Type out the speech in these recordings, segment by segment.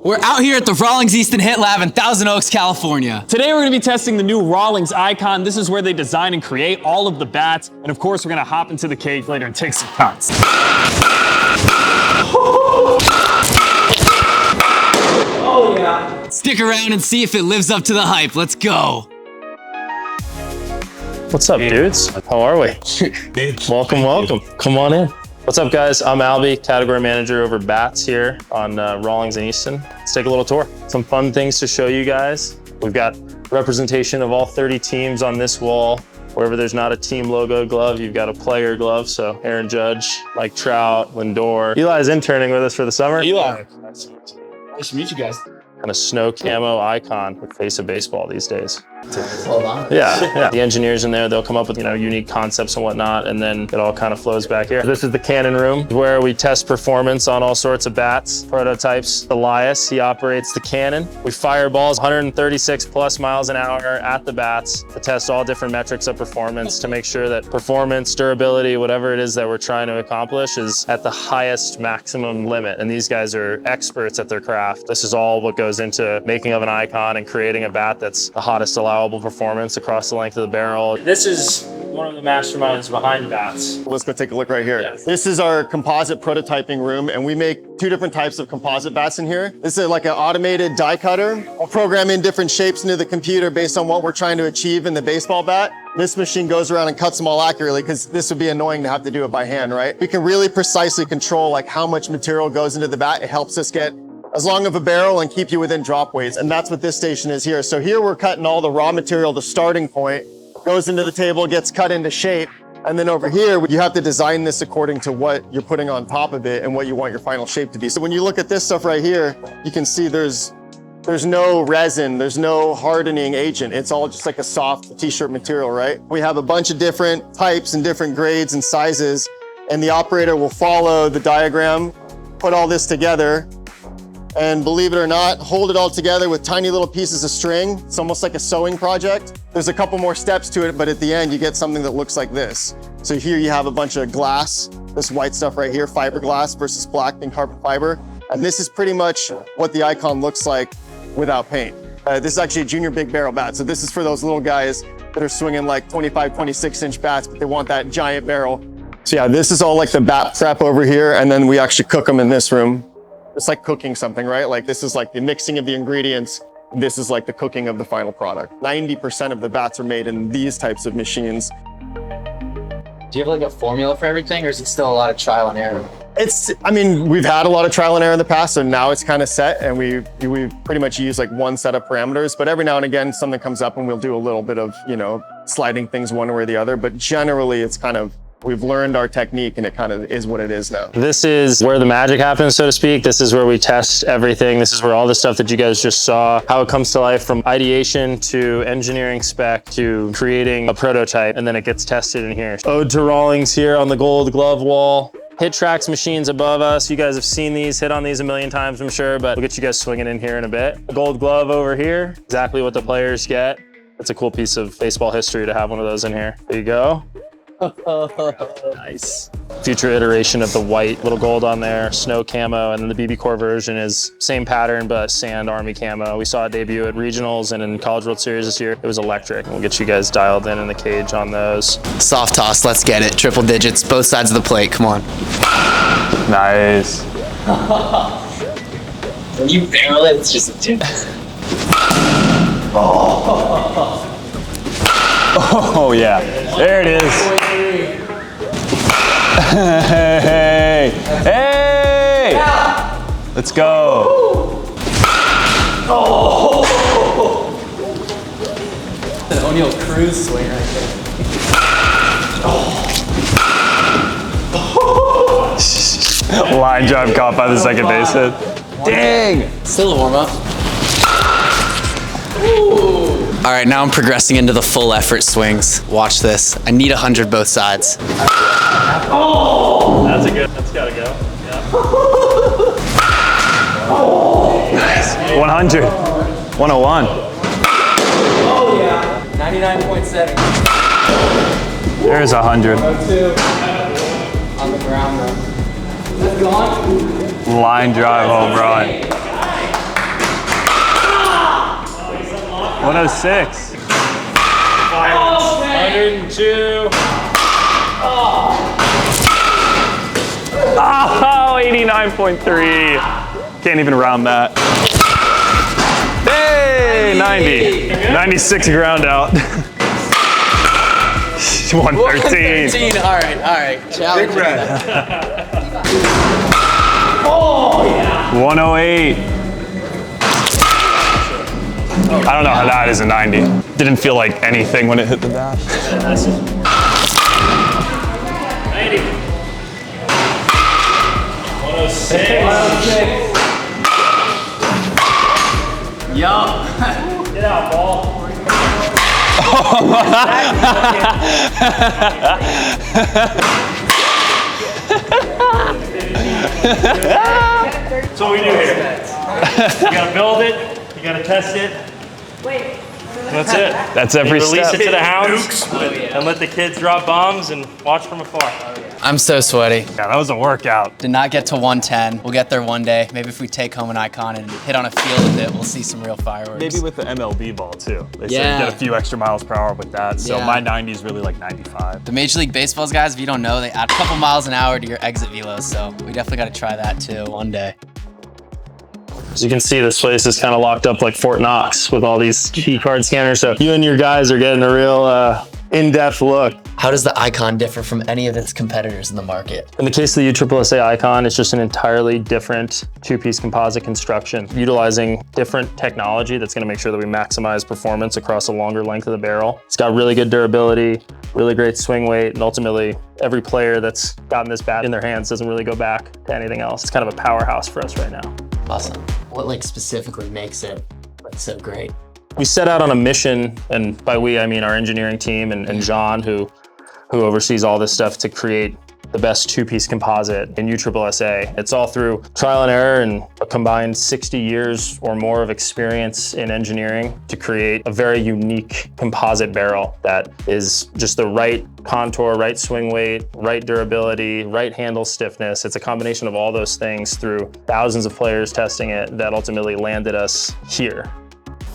We're out here at the Rawlings Easton Hit Lab in Thousand Oaks, California. Today we're going to be testing the new Rawlings Icon. This is where they design and create all of the bats. And of course, we're going to hop into the cage later and take some shots. Oh yeah. Stick around and see if it lives up to the hype. Let's go. What's up, dudes? How are we? Welcome, welcome. Come on in. What's up, guys? I'm Albie, category manager over bats here on Rawlings and Easton. Let's take a little tour. Some fun things to show you guys. We've got representation of all 30 teams on this wall. Wherever there's not a team logo glove, you've got a player glove. So Aaron Judge, Mike Trout, Lindor. Eli's interning with us for the summer. Eli. Nice to meet you guys. Kind of snow camo icon with face of baseball these days. Hold on. Yeah. The engineers in there, they'll come up with, unique concepts and whatnot, and then it all kind of flows back here. This is the cannon room where we test performance on all sorts of bats, prototypes. Elias, he operates the cannon. We fire balls 136 plus miles an hour at the bats to test all different metrics of performance to make sure that performance, durability, whatever it is that we're trying to accomplish is at the highest maximum limit. And these guys are experts at their craft. This is all what goes into making of an icon and creating a bat that's the hottest allowable performance across the length of the barrel. This is one of the masterminds behind bats. Let's go take a look right here. Yes. This is our composite prototyping room, and we make two different types of composite bats in here. This is like an automated die cutter. We'll program in different shapes into the computer based on what we're trying to achieve in the baseball bat. This machine goes around and cuts them all accurately because this would be annoying to have to do it by hand, right? We can really precisely control like how much material goes into the bat. It helps us get as long of a barrel and keep you within drop weights. And that's what this station is here. So here we're cutting all the raw material, the starting point, goes into the table, gets cut into shape. And then over here, you have to design this according to what you're putting on top of it and what you want your final shape to be. So when you look at this stuff right here, you can see there's no resin, there's no hardening agent. It's all just like a soft t-shirt material, right? We have a bunch of different types and different grades and sizes, and the operator will follow the diagram, put all this together, and believe it or not, hold it all together with tiny little pieces of string. It's almost like a sewing project. There's a couple more steps to it, but at the end, you get something that looks like this. So here you have a bunch of glass, this white stuff right here, fiberglass versus black being carbon fiber. And this is pretty much what the icon looks like without paint. This is actually a junior big barrel bat. So this is for those little guys that are swinging like 25, 26-inch bats, but they want that giant barrel. So yeah, this is all like the bat prep over here, and then we actually cook them in this room. It's like cooking something, right? Like this is like the mixing of the ingredients. This is like the cooking of the final product. 90% of the bats are made in these types of machines. Do you have like a formula for everything, or is it still a lot of trial and error? We've had a lot of trial and error in the past, so now it's kind of set, and we pretty much use like one set of parameters, but every now and again, something comes up and we'll do a little bit of, sliding things one way or the other, but generally it's kind of, we've learned our technique and it kind of is what it is now. This is where the magic happens, so to speak. This is where we test everything. This is where all the stuff that you guys just saw, how it comes to life from ideation to engineering spec to creating a prototype, and then it gets tested in here. Ode to Rawlings here on the gold glove wall. Hit tracks machines above us. You guys have seen these, hit on these a million times, I'm sure, but we'll get you guys swinging in here in a bit. A gold glove over here, exactly what the players get. It's a cool piece of baseball history to have one of those in here. There you go. Nice. Future iteration of the white, little gold on there, snow camo, and then the BB Core version is same pattern, but sand army camo. We saw it debut at regionals and in College World Series this year. It was electric. We'll get you guys dialed in the cage on those. Soft toss, let's get it. Triple digits, both sides of the plate, come on. Nice. When you barrel it, it's just a tip. Oh yeah, there it is. Hey, hey! Yeah. Let's go. Oh! The O'Neal Cruz swing right there. Line drive caught by the second baseman. Dang! Still a warm up. All right, now I'm progressing into the full effort swings. Watch this. I need 100 both sides. Oh! That's gotta go. Yeah. Nice. 100. 101. Oh yeah. 99.7. There's 100. 102. On the ground though. That's gone. Line drive home run. 106. 102. Oh, 89.3. Can't even round that. Hey, 90. 96 ground out. 113. 13. All right. Challenge. 108. I don't know how that is a 90. Didn't feel like anything when it hit the bat. 90. 106. Yup. Get out, ball. That's what we do here. You gotta build it, you gotta test it. Wait. That's it. That's every Release step. it to the hounds and let the kids drop bombs and watch from afar. I'm so sweaty. Yeah, that was a workout. Did not get to 110. We'll get there one day. Maybe if we take home an Icon and hit on a field with it, we'll see some real fireworks. Maybe with the MLB ball too. They say Yeah. you get a few extra miles per hour with that. So Yeah. my 90 is really like 95. The Major League Baseball's guys, if you don't know, they add a couple miles an hour to your exit velos. So we definitely got to try that too one day. As you can see, this place is kind of locked up like Fort Knox with all these key card scanners. So you and your guys are getting a real in-depth look. How does the Icon differ from any of its competitors in the market? In the case of the USSSA Icon, it's just an entirely different two-piece composite construction, utilizing different technology that's gonna make sure that we maximize performance across a longer length of the barrel. It's got really good durability, really great swing weight, and ultimately, every player that's gotten this bat in their hands doesn't really go back to anything else. It's kind of a powerhouse for us right now. Awesome. What specifically makes it so great? We set out on a mission, and by we, I mean our engineering team and John, who oversees all this stuff to create the best two-piece composite in USSSA. It's all through trial and error and a combined 60 years or more of experience in engineering to create a very unique composite barrel that is just the right contour, right swing weight, right durability, right handle stiffness. It's a combination of all those things through thousands of players testing it that ultimately landed us here.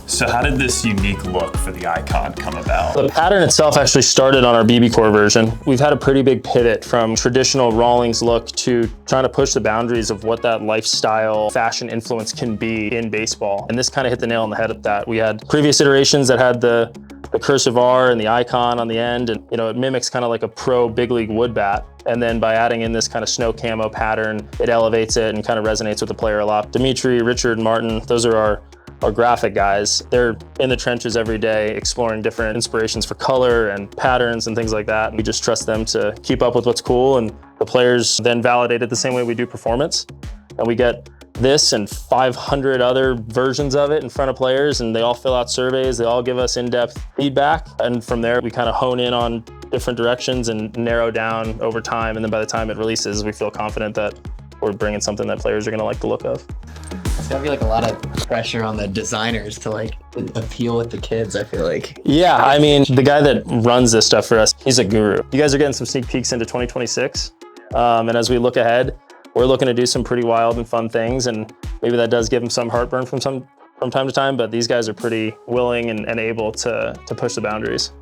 So how did this unique look for the Icon come about? The pattern itself actually started on our BB Core version. We've had a pretty big pivot from traditional Rawlings look to trying to push the boundaries of what that lifestyle fashion influence can be in baseball. And this kind of hit the nail on the head of that. We had previous iterations that had the cursive R and the icon on the end, and it mimics kind of like a pro big league wood bat. And then by adding in this kind of snow camo pattern, it elevates it and kind of resonates with the player a lot. Dimitri, Richard, Martin, those are our graphic guys. They're in the trenches every day exploring different inspirations for color and patterns and things like that. We just trust them to keep up with what's cool, and the players then validate it the same way we do performance. And we get this and 500 other versions of it in front of players, and they all fill out surveys. They all give us in-depth feedback. And from there, we kind of hone in on different directions and narrow down over time. And then by the time it releases, we feel confident that we're bringing something that players are going to like the look of. It's gotta be a lot of pressure on the designers to appeal with the kids, I feel like. Yeah, I mean, the guy that runs this stuff for us, he's a guru. You guys are getting some sneak peeks into 2026. And as we look ahead, we're looking to do some pretty wild and fun things, and maybe that does give them some heartburn from time to time, but these guys are pretty willing and able to push the boundaries.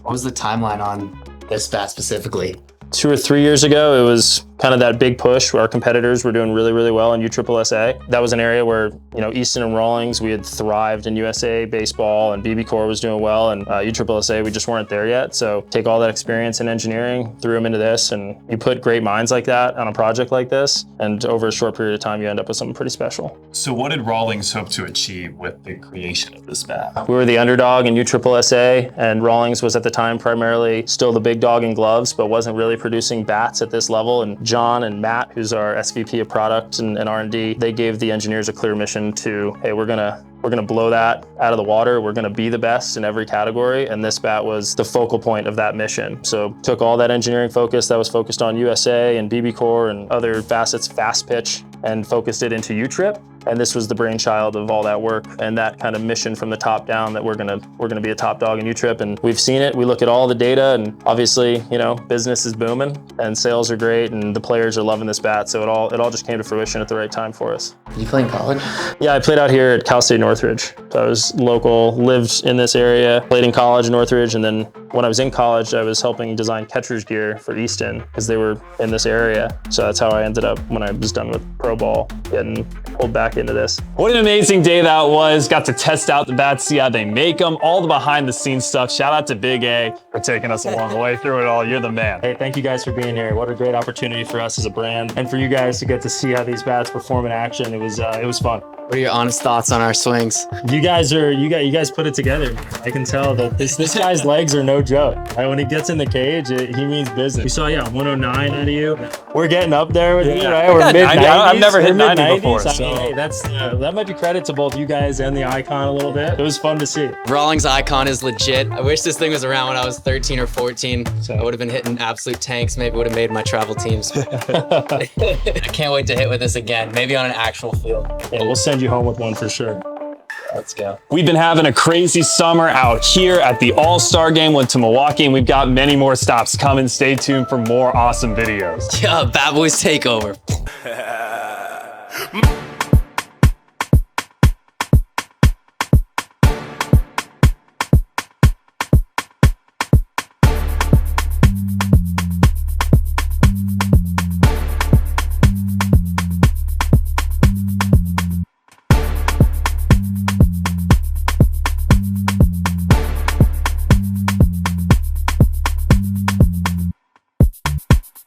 What was the timeline on this bat specifically? 2 or 3 years ago, it was kind of that big push where our competitors were doing really, really well in USSSA. That was an area where, Easton and Rawlings, we had thrived in USA baseball, and BB Core was doing well, and USSSA, we just weren't there yet. So take all that experience in engineering, threw them into this, and you put great minds like that on a project like this, and over a short period of time, you end up with something pretty special. So what did Rawlings hope to achieve with the creation of this bat? We were the underdog in USSSA, and Rawlings was at the time primarily still the big dog in gloves, but wasn't really producing bats at this level. And John and Matt, who's our SVP of product and R&D, they gave the engineers a clear mission to, hey, we're gonna blow that out of the water. We're gonna be the best in every category. And this bat was the focal point of that mission. So took all that engineering focus that was focused on USA and BB Core and other facets, fast pitch, and focused it into U-Trip. And this was the brainchild of all that work and that kind of mission from the top down that we're gonna be a top dog in U-Trip. And we've seen it. We look at all the data, and obviously, you know, business is booming and sales are great and the players are loving this bat. So it all just came to fruition at the right time for us. Did you play in college? Yeah, I played out here at Cal State Northridge. So I was local, lived in this area, played in college in Northridge, and then when I was in college, I was helping design catcher's gear for Easton because they were in this area. So that's how I ended up, when I was done with pro ball, getting pulled back into this. What an amazing day that was. Got to test out the bats, see how they make them, all the behind the scenes stuff. Shout out to Big A for taking us along the way through it all. You're the man. Hey, thank you guys for being here. What a great opportunity for us as a brand and for you guys to get to see how these bats perform in action. It was fun. What are your honest thoughts on our swings? You guys put it together. I can tell that this guy's legs are no joke. Right? When he gets in the cage, he means business. We saw 109 out of you. We're getting up there with you, right? We're mid-90s. I've never hit 90 before. So. I mean, hey, that might be credit to both you guys and the Icon a little bit. It was fun to see. Rawlings Icon is legit. I wish this thing was around when I was 13 or 14. I would have been hitting absolute tanks. Maybe would have made my travel teams. I can't wait to hit with this again. Maybe on an actual field. Yeah, we'll send you home with one for sure. Let's go. We've been having a crazy summer out here at the All-Star Game. Went to Milwaukee, and we've got many more stops coming. Stay tuned for more awesome videos. Yeah, Bad Boys Takeover.